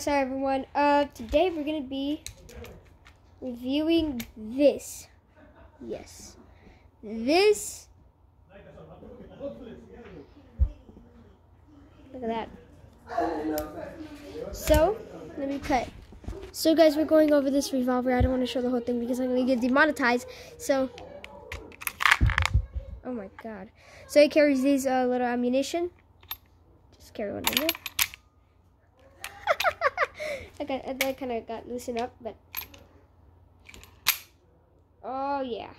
Hi everyone. Today we're gonna be reviewing this. Yes, this. Look at that. So let me cut. So guys, we're going over this revolver. I don't want to show the whole thing because I'm gonna get demonetized. So, oh my god. So it carries these little ammunition. Just carry one in there. That kind of got loosened up, but oh yeah.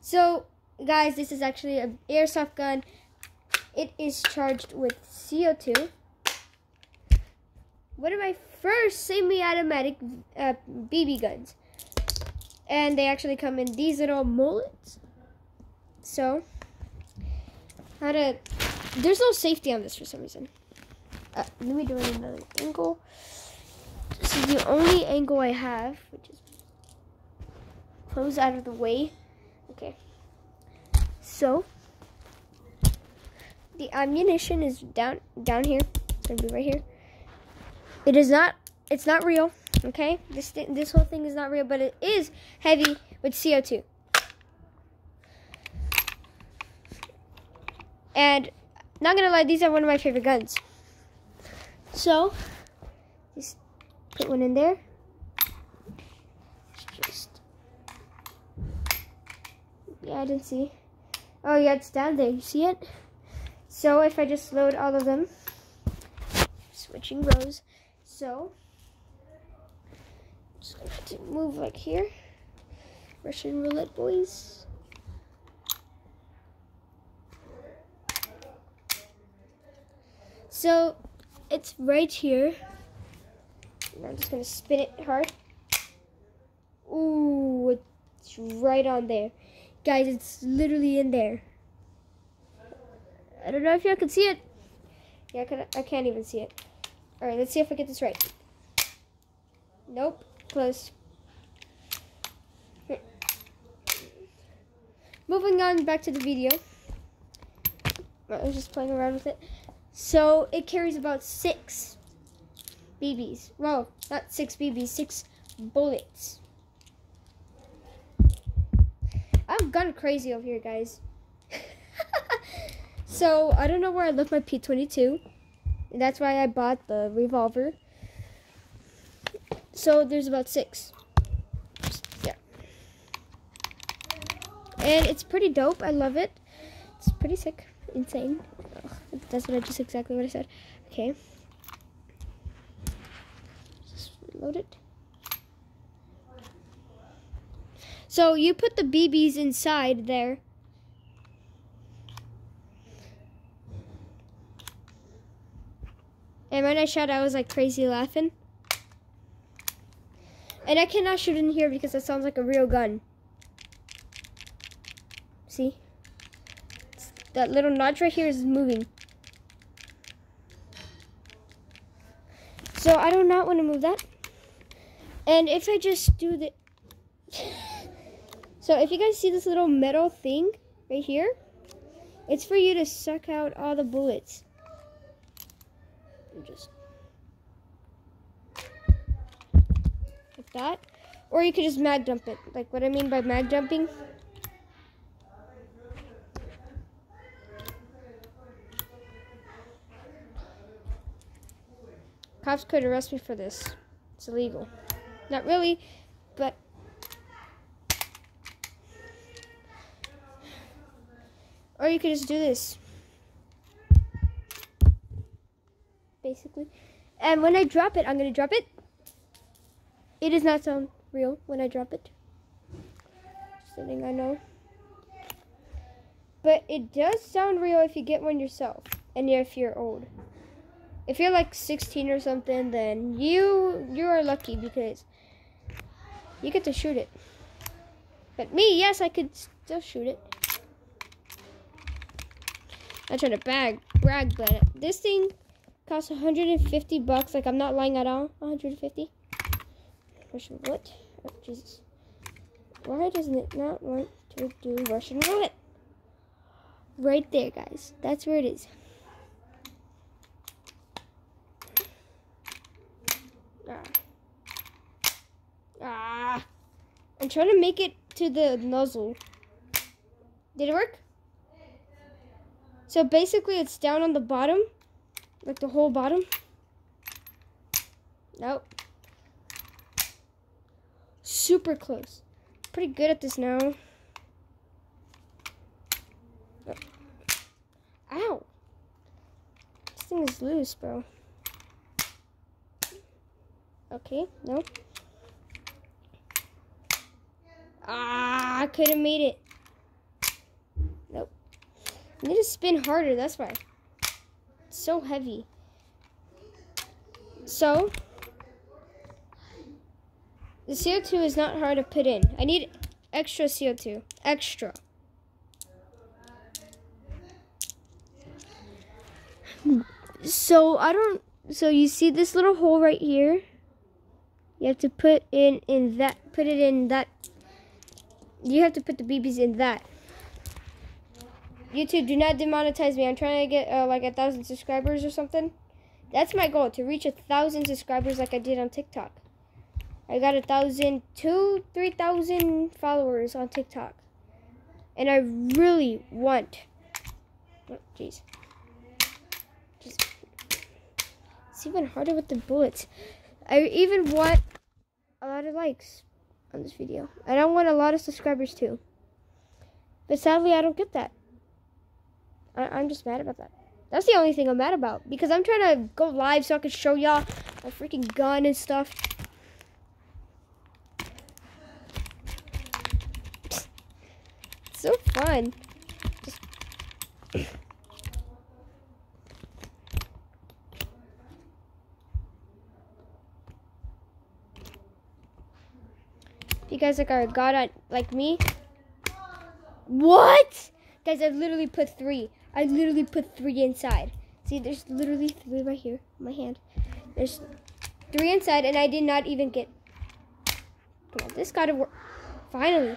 So guys, this is actually an airsoft gun. It is charged with c02. One of my first semi-automatic BB guns, and they actually come in these little mullets. So there's no safety on this for some reason. Let me do it in another angle. This is the only angle I have, which is close out of the way. Okay. So the ammunition is down here. It's gonna be right here. It's not real. Okay. This whole thing is not real, but it is heavy with CO2. And not gonna lie, these are one of my favorite guns. So just put one in there. Yeah, I didn't see. Oh yeah, it's down there. You see it? So if I just load all of them, switching rows. So just gonna have to move like here. Russian roulette, boys. So it's right here. And I'm just gonna spin it hard. Ooh, it's right on there. Guys, it's literally in there. I don't know if y'all can see it. Yeah, I can't even see it. Alright, let's see if I get this right. Nope, close. Here. Moving on back to the video. I was just playing around with it. So it carries about 6 BBs. Well, not 6 BBs, 6 bullets. I've gone crazy over here, guys. So I don't know where I left my P22. And that's why I bought the revolver. So there's about 6. Yeah. And it's pretty dope. I love it. It's pretty sick. Insane. Oh, that's what exactly what I said. Okay. Just reload it. So you put the BBs inside there. And when I shot, I was like crazy laughing. And I cannot shoot in here because it sounds like a real gun. See? That little notch right here is moving. So I do not want to move that. And if I just do the... So if you guys see this little metal thing right here, it's for you to suck out all the bullets. Just like that. Or you could just mag dump it. Like what I mean by mag dumping. Cops could arrest me for this. It's illegal. Not really, but or you could just do this. Basically. And when I drop it, I'm going to drop it. It does not sound real when I drop it. Just something I know. But it does sound real if you get one yourself. And if you're old. If you're like 16 or something, then you are lucky because you get to shoot it. But me, yes, I could still shoot it. I'm trying to brag, but this thing costs $150. Like, I'm not lying at all. 150. Russian roulette. Oh, Jesus. Why doesn't it not want to do Russian roulette? Right there, guys. That's where it is. I'm trying to make it to the nozzle. Did it work? So basically it's down on the bottom. Like the whole bottom. Nope. Super close. Pretty good at this now. Ow. This thing is loose, bro. Okay, no. I could have made it. Nope. I need to spin harder, that's why. It's so heavy. So, the CO2 is not hard to put in. I need extra CO2. Extra. So, so you see this little hole right here? You have to put it in that. You have to put the BBs in that. YouTube, do not demonetize me. I'm trying to get like 1,000 subscribers or something. That's my goal, to reach 1,000 subscribers like I did on TikTok. I got 3,000 followers on TikTok. And I really want... Oh, jeez. It's even harder with the bullets. I even want a lot of likes on this video. And I want a lot of subscribers too. But sadly, I don't get that. I'm just mad about that. That's the only thing I'm mad about. Because I'm trying to go live so I can show y'all my freaking gun and stuff. It's so fun. Just... If you guys are a god like me. What? Guys, I literally put 3. I literally put 3 inside. See, there's literally 3 right here in my hand. There's 3 inside, and I did not even get... Come on, this gotta work. Finally.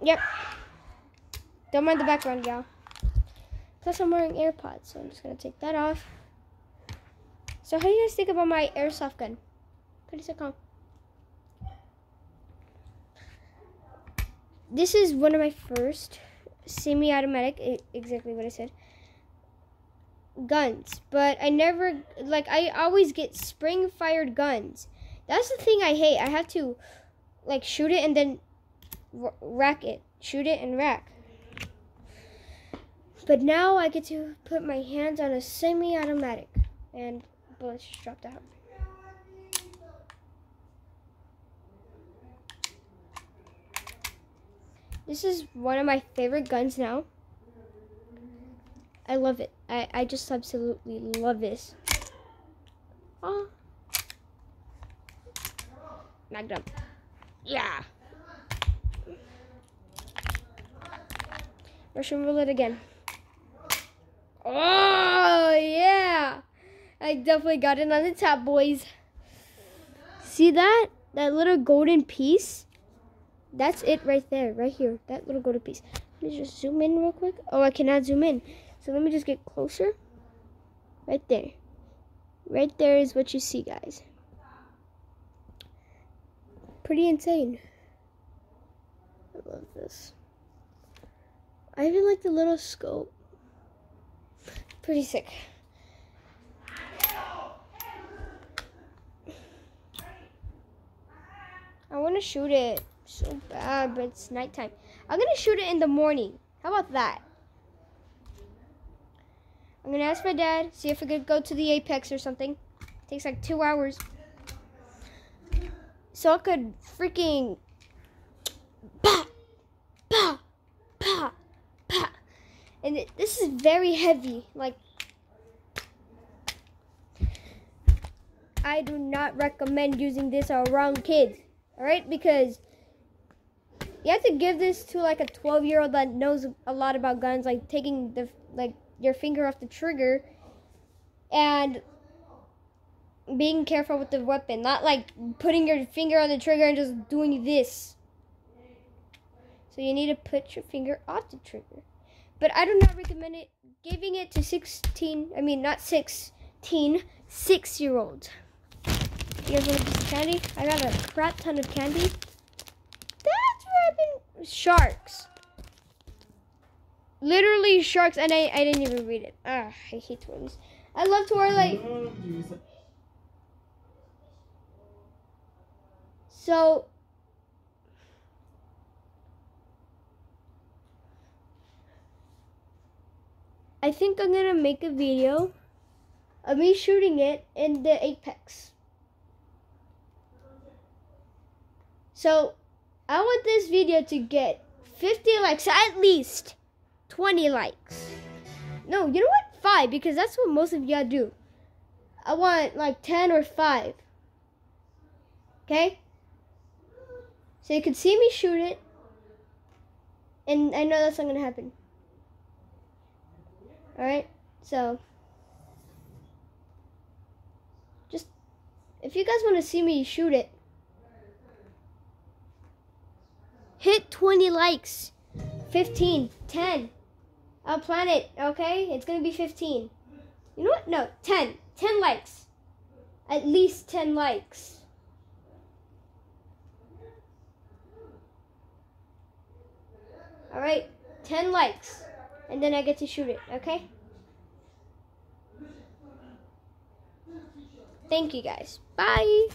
Yep. Don't mind the background, y'all. Plus, I'm wearing AirPods, so I'm just gonna take that off. So, how do you guys think about my airsoft gun? Pretty sick, huh? This is one of my first semi-automatic, exactly what I said, guns. But I never, I always get spring-fired guns. That's the thing I hate. I have to, shoot it and then rack it. Shoot it and rack. But now I get to put my hands on a semi-automatic. And bullets just dropped out. This is one of my favorite guns now. I love it. I just absolutely love this. Oh. Magnum. Yeah. Russian roulette again. Oh, yeah. I definitely got it on the top, boys. See that? That little golden piece? That's it right there, right here. That little golden piece. Let me just zoom in real quick. Oh, I cannot zoom in. So let me just get closer. Right there. Right there is what you see, guys. Pretty insane. I love this. I even like the little scope. Pretty sick. I want to shoot it so bad, but it's nighttime. I'm going to shoot it in the morning. How about that? I'm going to ask my dad, see if we could go to the Apex or something. It takes like 2 hours. So I could freaking... Bah! Bah! Bah! Bah! And this is very heavy. I do not recommend using this around kids. Alright? Because you have to give this to a 12-year-old that knows a lot about guns, taking the your finger off the trigger and being careful with the weapon, not putting your finger on the trigger and just doing this. So you need to put your finger off the trigger. But I do not recommend giving it to 16, 6-year-old. You guys want a piece of candy? I got a crap ton of candy. That's where I've been. Sharks. Literally sharks, and I didn't even read it. I hate Twirlies. I love Twirly. So, I think I'm gonna make a video of me shooting it in the apex. So, I want this video to get 50 likes, at least 20 likes. No, you know what? 5, because that's what most of y'all do. I want like 10 or 5. Okay? So you can see me shoot it. And I know that's not gonna happen. Alright? So, just, if you guys want to see me shoot it, hit 20 likes. 15, 10. I'll plan it, okay? It's gonna be 15. You know what? No, 10. 10 likes. At least 10 likes. Alright, 10 likes. And then I get to shoot it, okay? Thank you guys. Bye.